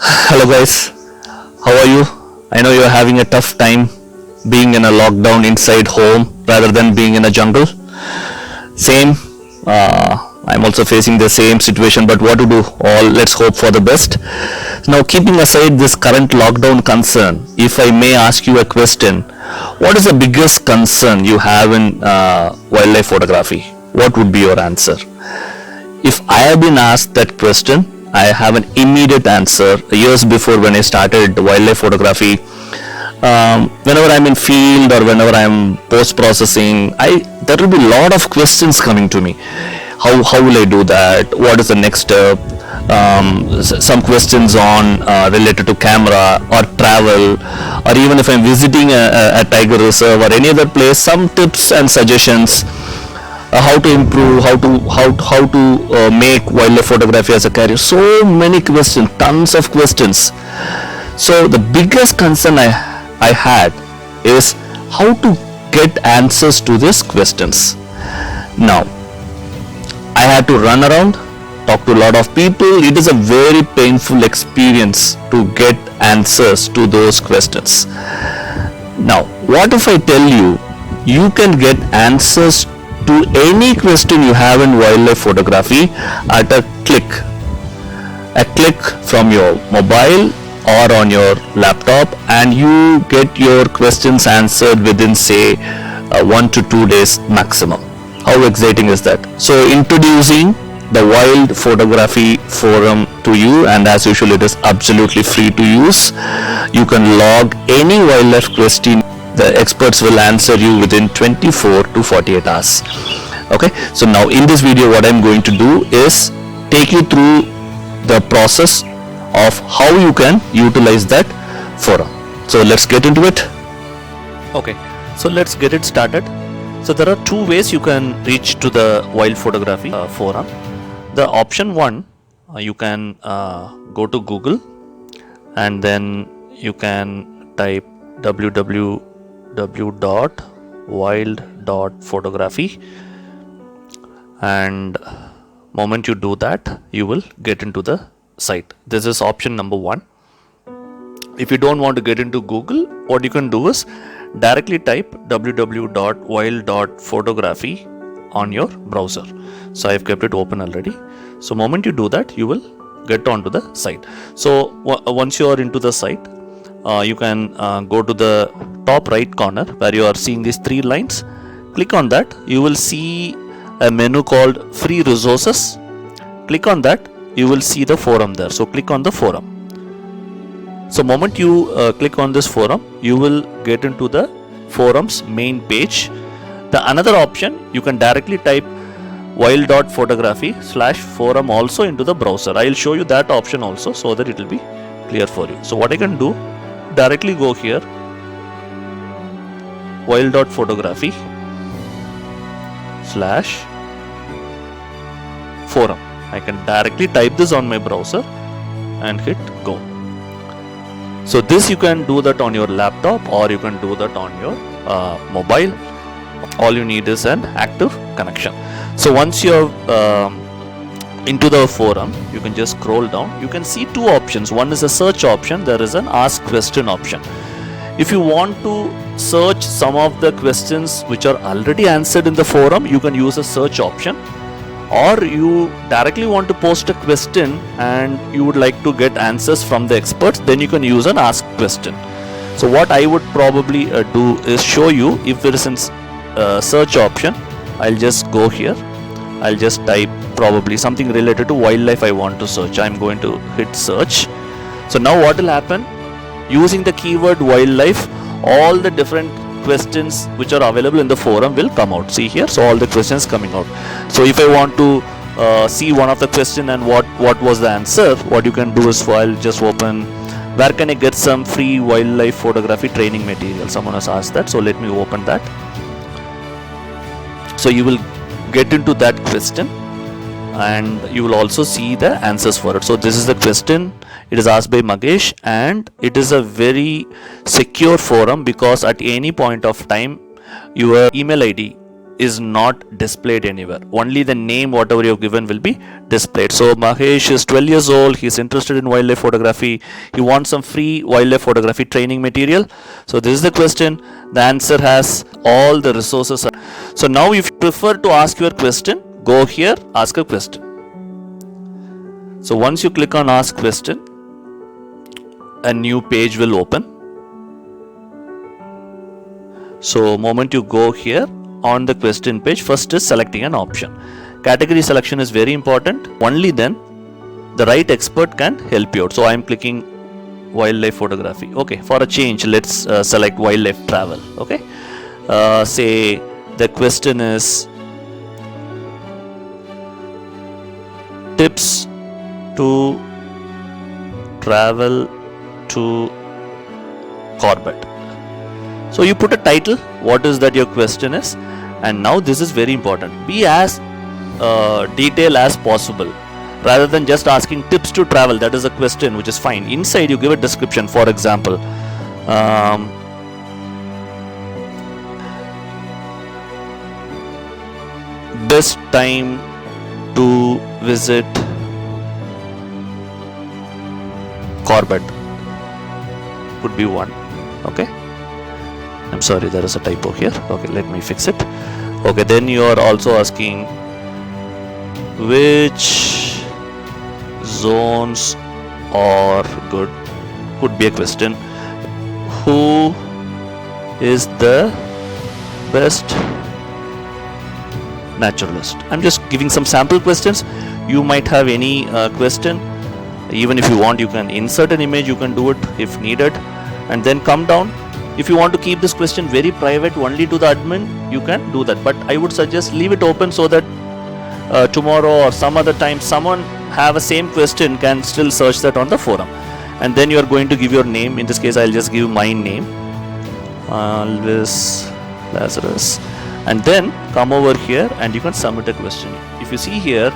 Hello guys, how are you? I know you're having a tough time being in a lockdown inside home rather than being in a jungle. Same, I'm also facing the same situation, but what to do? All let's hope for the best. Now, keeping aside this current lockdown concern, if I may ask you a question, what is the biggest concern you have in wildlife photography? What would be your answer? If I have been asked that question, I have an immediate answer. Years before, when I started wildlife photography, whenever I'm in field or whenever I'm post processing, there will be a lot of questions coming to me. How will I do that? What is the next step? Some questions on related to camera or travel, or even if I'm visiting a tiger reserve or any other place, some tips and suggestions. How to improve, how to make wildlife photography as a career. So many questions, tons of questions. So the biggest concern I had is how to get answers to these questions. Now, I had to run around, talk to a lot of people. It is a very painful experience to get answers to those questions. Now, what if I tell you, you can get answers to any question you have in wildlife photography at a click from your mobile or on your laptop, and you get your questions answered within say 1 to 2 days maximum. How exciting is that? So introducing the Wild Photography Forum to you, and as usual it is absolutely free to use. You can log any wildlife question. The experts will answer you within 24 to 48 hours. Okay, so now in this video what I'm going to do is take you through the process of how you can utilize that forum. So let's get into it. Okay, so let's get it started. So there are two ways you can reach to the Wild Photography Forum. The option one, you can go to Google and then you can type www.wild.photography, and moment you do that, you will get into the site. This is option number one. If you don't want to get into Google, what you can do is directly type www.wild.photography on your browser. So I've kept it open already. So moment you do that, you will get onto the site. So once you are into the site, you can go to the top right corner where you are seeing these three lines. Click on that. You will see a menu called Free Resources. Click on that. You will see the forum there. So click on the forum. So moment you click on this forum, you will get into the forum's main page. The another option, you can directly type wild.photography/forum also into the browser. I will show you that option also so that it will be clear for you. So what I can do, directly go here, wild.photography/forum. I can directly type this on my browser and hit go. So this you can do that on your laptop or you can do that on your mobile. All you need is an active connection. So once you're into the forum, you can just scroll down. You can see two options. One is a search option. There is an ask question option. If you want to search some of the questions which are already answered in the forum, you can use a search option. Or you directly want to post a question and you would like to get answers from the experts, then you can use an ask question. So what I would probably do is show you if there is a search option. I'll just go here. I'll just type probably something related to wildlife I want to search. I'm going to hit search. So now what will happen? Using the keyword wildlife, all the different questions which are available in the forum will come out. See here, so all the questions coming out. So if I want to see one of the question and what was the answer, what you can do is, I'll just open, where can I get some free wildlife photography training material? Someone has asked that, so let me open that. So you will get into that question and you will also see the answers for it. So this is the question. It is asked by Magesh and it is a very secure forum because at any point of time your email ID is not displayed anywhere. Only the name, whatever you have given, will be displayed. So Mahesh is 12 years old. He is interested in wildlife photography. He wants some free wildlife photography training material. So this is the question. The answer has all the resources. So now if you prefer to ask your question, go here, ask a question. So once you click on ask question, a new page will open. So moment you go here on the question page, first is selecting an option. Category selection is very important. Only then the right expert can help you out. So I am clicking wildlife photography. Okay, for a change, let's select wildlife travel. Okay, say the question is tips to travel to Corbett. So you put a title, what is that your question is, and now this is very important. Be as detailed as possible. Rather than just asking tips to travel, that is a question, which is fine. Inside you give a description. For example, best time to visit Corbett could be one. Okay, I'm sorry, there is a typo here. Okay, let me fix it. Okay, then you are also asking which zones are good, could be a question. Who is the best naturalist? I'm just giving some sample questions. You might have any question. Even if you want, you can insert an image, you can do it if needed, and then come down. If you want to keep this question very private, only to the admin, you can do that. But I would suggest leave it open so that tomorrow or some other time someone have a same question can still search that on the forum. And then you are going to give your name. In this case, I'll just give my name, Alvis Lazarus, and then come over here and you can submit a question. If you see here,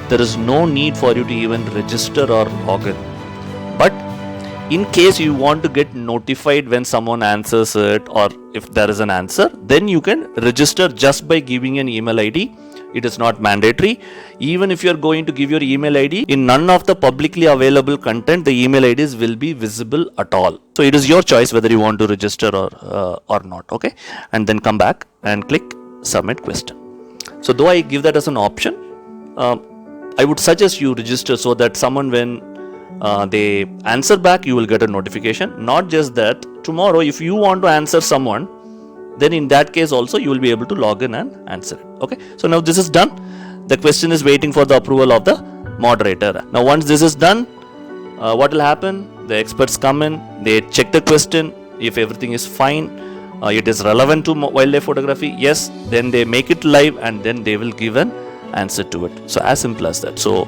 there is no need for you to even register or log in. But in case you want to get notified when someone answers it, or if there is an answer, then you can register just by giving an email ID. It is not mandatory. Even if you are going to give your email ID, in none of the publicly available content, the email IDs will be visible at all. So it is your choice whether you want to register or not. Okay, and then come back and click submit question. So though I give that as an option, I would suggest you register so that someone, when they answer back, you will get a notification. Not just that, tomorrow if you want to answer someone, then in that case also you will be able to log in and answer it. Okay, so now this is done. The question is waiting for the approval of the moderator. Now once this is done, what will happen? The experts come in, they check the question. If everything is fine, it is relevant to wildlife photography, yes, then they make it live and then they will give an answer to it. So as simple as that. So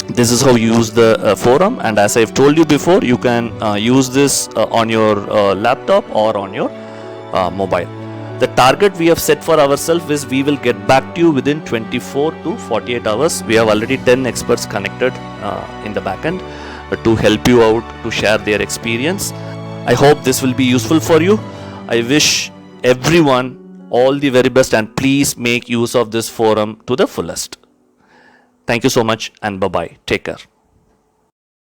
this is how you use the forum, and as I've told you before, you can use this on your laptop or on your mobile. The target we have set for ourselves is we will get back to you within 24 to 48 hours. We have already 10 experts connected in the backend to help you out, to share their experience. I hope this will be useful for you. I wish everyone all the very best, and please make use of this forum to the fullest. Thank you so much, and bye-bye. Take care.